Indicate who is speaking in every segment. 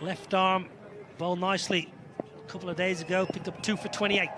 Speaker 1: Left arm, bowled nicely a couple of days ago, picked up 2 for 28.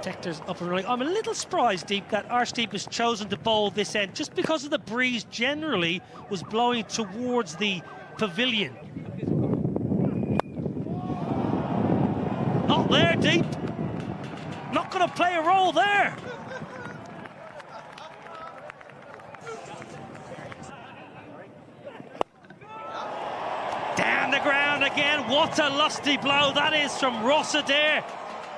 Speaker 1: Tector's up and running. I'm a little surprised, Deep, that Arshdeep has chosen to bowl this end just because of the breeze generally was blowing towards the pavilion. Not there, Deep. Not going to play a role there. Down the ground again. What a lusty blow that is from Ross Adair.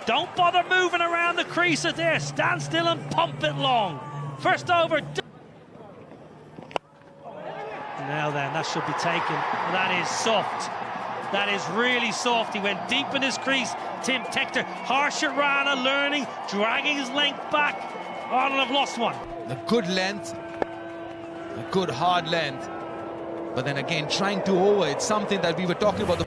Speaker 1: Don't bother moving around the crease there. Stand still and pump it long. First over. Now then, that should be taken. That is soft. That is really soft. He went deep in his crease. Tim Tector. Harsha Rana learning, dragging his length back. Arnold have lost one.
Speaker 2: A good length, a good hard length. But then again, trying to over, it's something that we were talking about.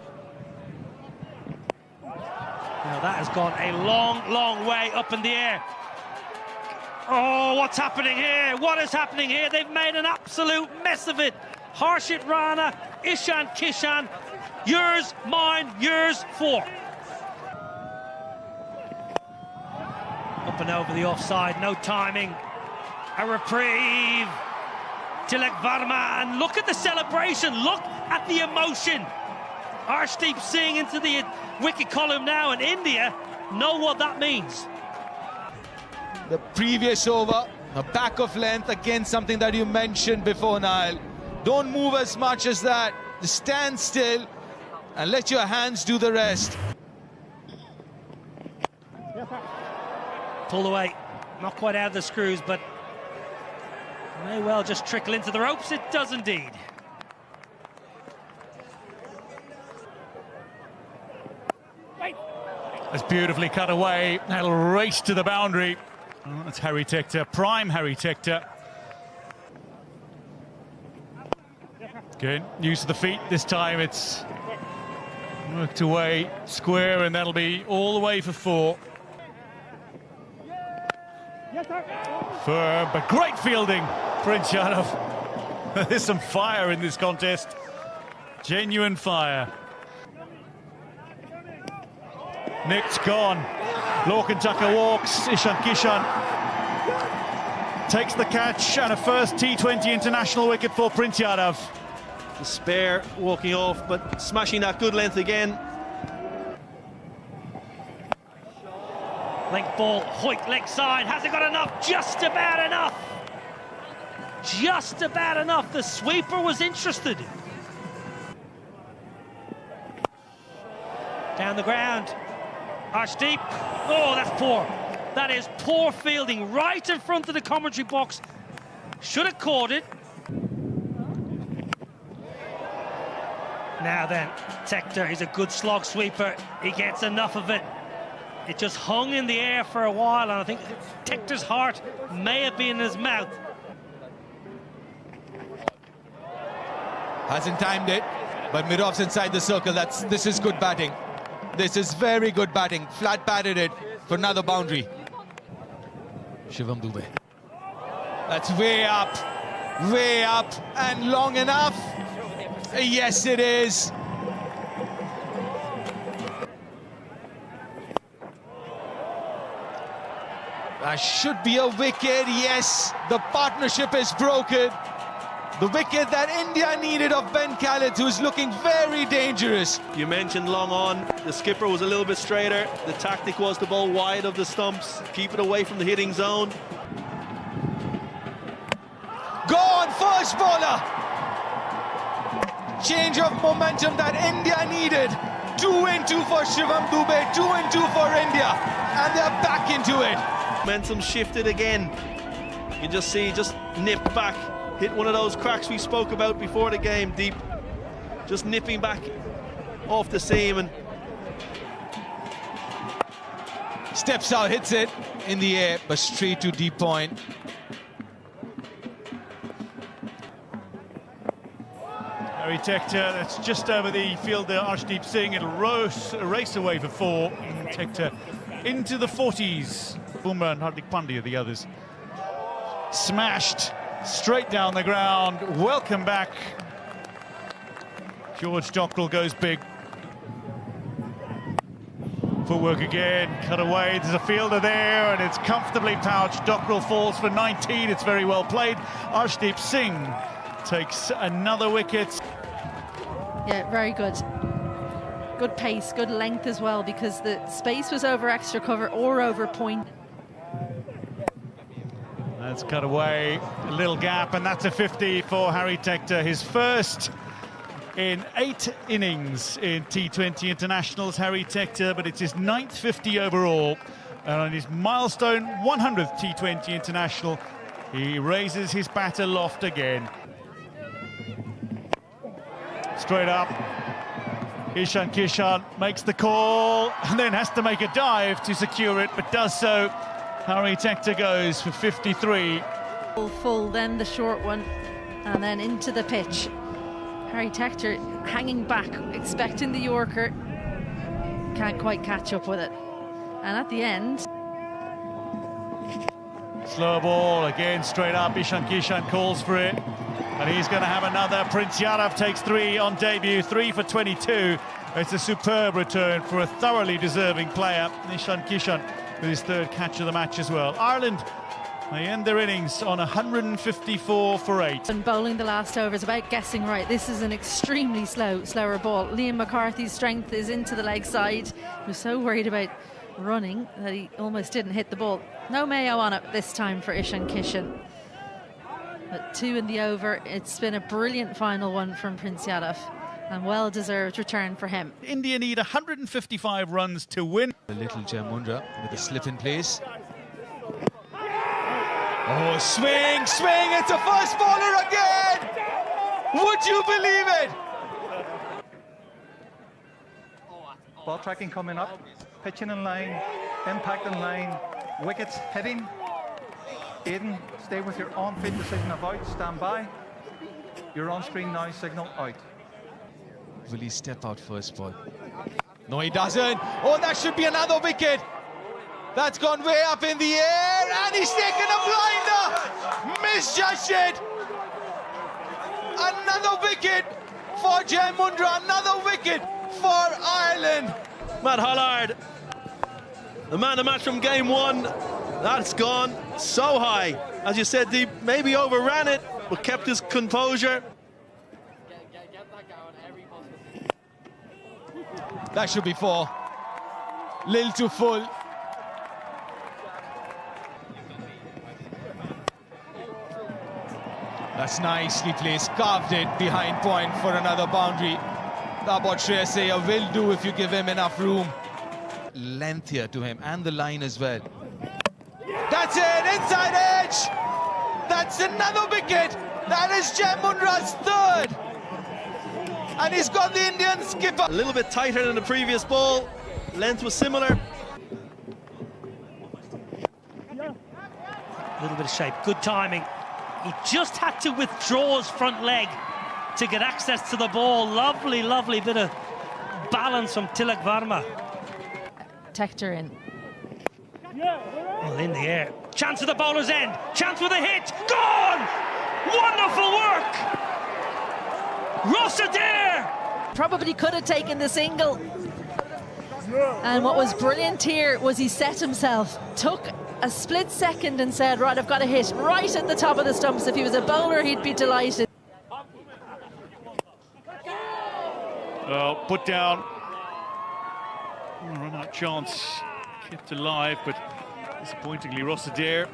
Speaker 1: Now that has gone a long, long way up in the air. Oh, what's happening here? What is happening here? They've made an absolute mess of it. Harshit Rana, Ishan Kishan, yours, mine, yours, 4. Up and over the offside, no timing. A reprieve. Tilak Varma, and look at the celebration, look at the emotion. Arshdeep Singh into the wicket column now, and India know what that means.
Speaker 2: The previous over, a back of length, again something that you mentioned before, Niall. Don't move as much as that. Just stand still and let your hands do the rest.
Speaker 1: Pulled away, not quite out of the screws, but may well just trickle into the ropes. It does indeed.
Speaker 3: That's beautifully cut away. That'll race to the boundary. Oh, that's Harry Tector, prime Harry Tector. Good, use of the feet this time. It's worked away square, and that'll be all the way for 4. Firm, but great fielding, Prince Yadav. There's some fire in this contest. Genuine fire. Nicked gone. Lorcan Tucker walks. Ishan Kishan takes the catch, and a first T20 international wicket for Prince Yadav.
Speaker 4: The spare walking off, but smashing that good length again.
Speaker 1: Length ball, Hoyt leg side, has it got enough? Just about enough. Just about enough. The sweeper was interested. Down the ground. Arshdeep. Oh, that's poor. That is poor fielding right in front of the commentary box. Should have caught it. Now then, Tector is a good slog sweeper. He gets enough of it. It just hung in the air for a while, and I think Tector's heart may have been in his mouth.
Speaker 2: Hasn't timed it, but mid-off's inside the circle. This is good batting. This is very good batting. Flat batted it for another boundary. Shivam Dube. That's way up, and long enough. Yes, it is. That should be a wicket. Yes, the partnership is broken. The wicket that India needed of Ben Khaled, who's looking very dangerous.
Speaker 4: You mentioned long on. The skipper was a little bit straighter. The tactic was to bowl wide of the stumps, keep it away from the hitting zone.
Speaker 2: Gone, first bowler. Change of momentum that India needed. 2 and 2 for Shivam Dube, 2 and 2 for India, and they're back into it.
Speaker 4: Momentum shifted again. You can just see, just nip back, hit one of those cracks we spoke about before the game, Deep. Just nipping back off the seam and
Speaker 2: steps out, hits it in the air, but straight to deep point.
Speaker 3: Harry Tector, that's just over the fielder, Arshdeep Singh. It'll race away for 4. Tector into the 40s. Bumrah and Hardik Pandya, the others. Smashed straight down the ground. Welcome back. George Dockrell goes big. Footwork again, cut away, there's a fielder there, and it's comfortably pouched. Dockrell falls for 19, it's very well played. Arshdeep Singh takes another wicket.
Speaker 5: Yeah, very good. Good pace, good length as well, because the space was over extra cover or over point.
Speaker 3: That's cut away, a little gap, and that's a 50 for Harry Tector, his first in 8 innings in T20 internationals, Harry Tector, but it's his 9th 50 overall. And on his milestone 100th T20 international, he raises his bat aloft again. Straight up, Ishan Kishan makes the call and then has to make a dive to secure it, but does so. Harry Tector goes for 53.
Speaker 5: Full, then the short one, and then into the pitch. Harry Tector hanging back, expecting the Yorker, can't quite catch up with it. And at the end...
Speaker 3: Slow ball, again straight up, Ishan Kishan calls for it. And he's going to have another. Prince Yadav takes 3 on debut, 3 for 22. It's a superb return for a thoroughly deserving player. Ishan Kishan with his 3rd catch of the match as well. Ireland, they end their innings on 154 for 8.
Speaker 5: And bowling the last over is about guessing right. This is an extremely slower ball. Liam McCarthy's strength is into the leg side. He was so worried about running that he almost didn't hit the ball. No mayo on it this time for Ishan Kishan. But 2 in the over. It's been a brilliant final one from Prince Yadav, and well-deserved return for him.
Speaker 3: India need 155 runs to win.
Speaker 2: A little Jamundra with a slip in place. Oh, swing, it's a first bowler again! Would you believe it?
Speaker 6: Ball tracking coming up, pitching in line, impact in line, wickets hitting. Aidan, stay with your on-field decision of out, stand by. Your on-screen now signal out.
Speaker 2: Will he step out first ball? No, he doesn't. Oh, that should be another wicket. That's gone way up in the air, and he's taken a blinder. Misjudged it. Another wicket for Jamundra, another wicket for Ireland.
Speaker 4: Matt Hollard, the man of the match from game 1. That's gone so high. As you said, Deep, maybe overran it, but kept his composure.
Speaker 2: That should be 4. Little too full. That's nicely placed, carved it behind point for another boundary. That's what Shreyas Iyer will do if you give him enough room. Length here to him, and the line as well. That's it, inside edge! That's another wicket! That is Jamundra's 3rd! And he's got the Indian skipper.
Speaker 4: A little bit tighter than the previous ball. Length was similar.
Speaker 1: A little bit of shape, good timing. He just had to withdraw his front leg to get access to the ball. Lovely, lovely bit of balance from Tilak Varma.
Speaker 5: Tector in.
Speaker 1: Well, in the air. Chance at the bowler's end. Chance with a hit. Gone! Wonderful work! Ross Adair!
Speaker 5: Probably could have taken the single. And what was brilliant here was he set himself, took a split second and said, right, I've got a hit right at the top of the stumps. If he was a bowler, he'd be delighted.
Speaker 3: Well, put down. Run out chance. Kept alive, but disappointingly, Ross Adair,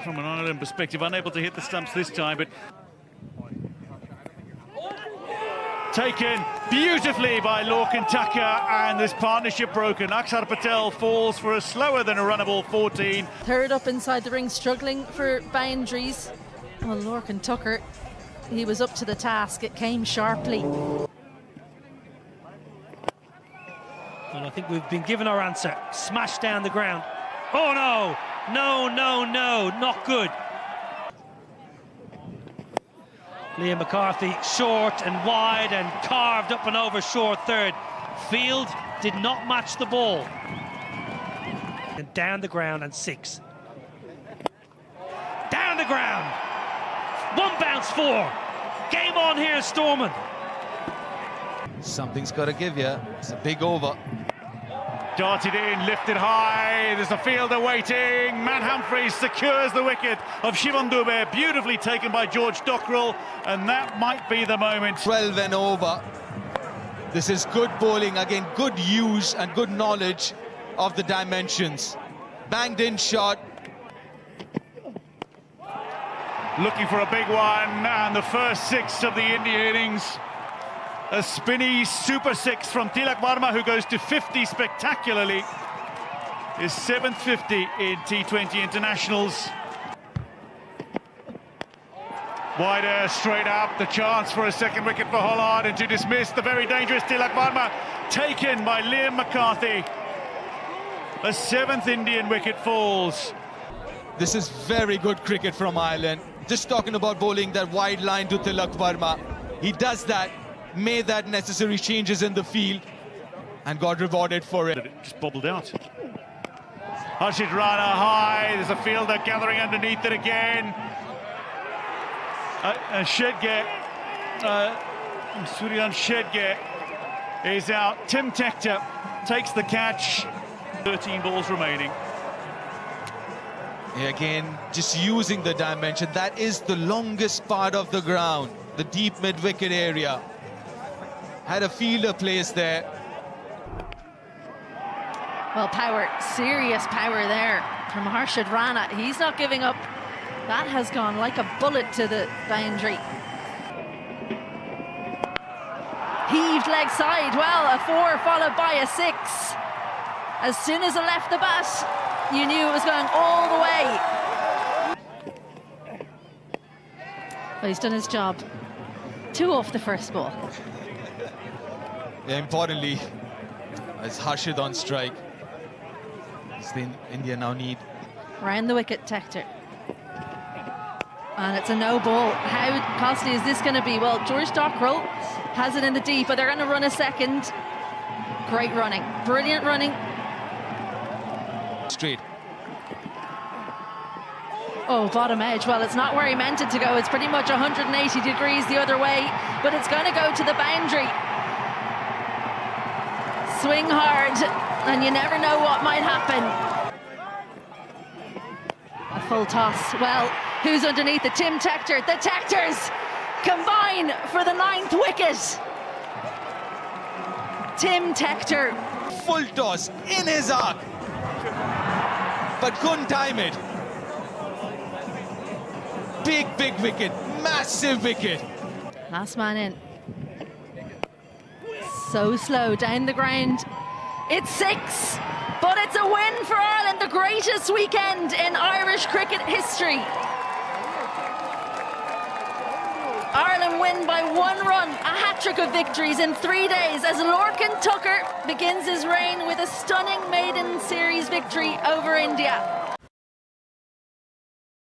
Speaker 3: from an Ireland perspective, unable to hit the stumps this time, but taken beautifully by Lorcan Tucker, and this partnership broken. Akshar Patel falls for a slower than a runnable 14.
Speaker 5: 3rd up inside the ring, struggling for boundaries. Well, Lorcan Tucker, he was up to the task. It came sharply.
Speaker 1: And I think we've been given our answer. Smashed down the ground. Oh no! No, no, no, not good. Liam McCarthy short and wide and carved up and over short 3rd. Field did not match the ball. And down the ground and 6. Down the ground! One bounce, 4. Game on here, Stormont.
Speaker 2: Something's got to give you. It's a big over.
Speaker 3: Darted in, lifted high, there's a fielder waiting. Matt Humphreys secures the wicket of Shivam Dube, beautifully taken by George Dockrell, and that might be the moment.
Speaker 2: 12 and over. This is good bowling, again, good use and good knowledge of the dimensions. Banged in shot.
Speaker 3: Looking for a big one, and the first 6 of the India innings. A spinny super 6 from Tilak Varma, who goes to 50 spectacularly. His 7th 50 in T20 internationals. Wider, straight up, the chance for a second wicket for Holland, and to dismiss the very dangerous Tilak Varma, taken by Liam McCarthy. A 7th Indian wicket falls.
Speaker 2: This is very good cricket from Ireland. Just talking about bowling that wide line to Tilak Varma. He does that, made that necessary changes in the field, and got rewarded for it.
Speaker 3: It just bobbled out. Harshit Rana high, there's a fielder gathering underneath it again. Shedge, Suryan Shedge is out. Tim Tector takes the catch. 13 balls remaining.
Speaker 2: Again, just using the dimension. That is the longest part of the ground, the deep mid-wicket area. Had a fielder placed there.
Speaker 5: Well, power, serious power there from Harshit Rana. He's not giving up. That has gone like a bullet to the boundary. Heaved leg side. Well, a 4 followed by a 6. As soon as it left the bat, you knew it was going all the way. But he's done his job. 2 off the first ball.
Speaker 2: Yeah, importantly, as Harshit on strike. India now need.
Speaker 5: Round the wicket, Tector. And it's a no ball. How costly is this going to be? Well, George Dockrell has it in the deep, but they're going to run a second. Great running, brilliant running.
Speaker 2: Straight.
Speaker 5: Oh, bottom edge. Well, it's not where he meant it to go. It's pretty much 180 degrees the other way, but it's going to go to the boundary. Swing hard, and you never know what might happen. A full toss. Well, who's underneath it? Tim Tector. The Tectors combine for the 9th wicket. Tim Tector.
Speaker 2: Full toss in his arc, but couldn't time it. Big wicket, massive wicket.
Speaker 5: Last man in. So slow down the ground. It's 6, but it's a win for Ireland, the greatest weekend in Irish cricket history. Ireland win by 1 run, a hat-trick of victories in 3 days as Lorcan Tucker begins his reign with a stunning maiden series victory over India.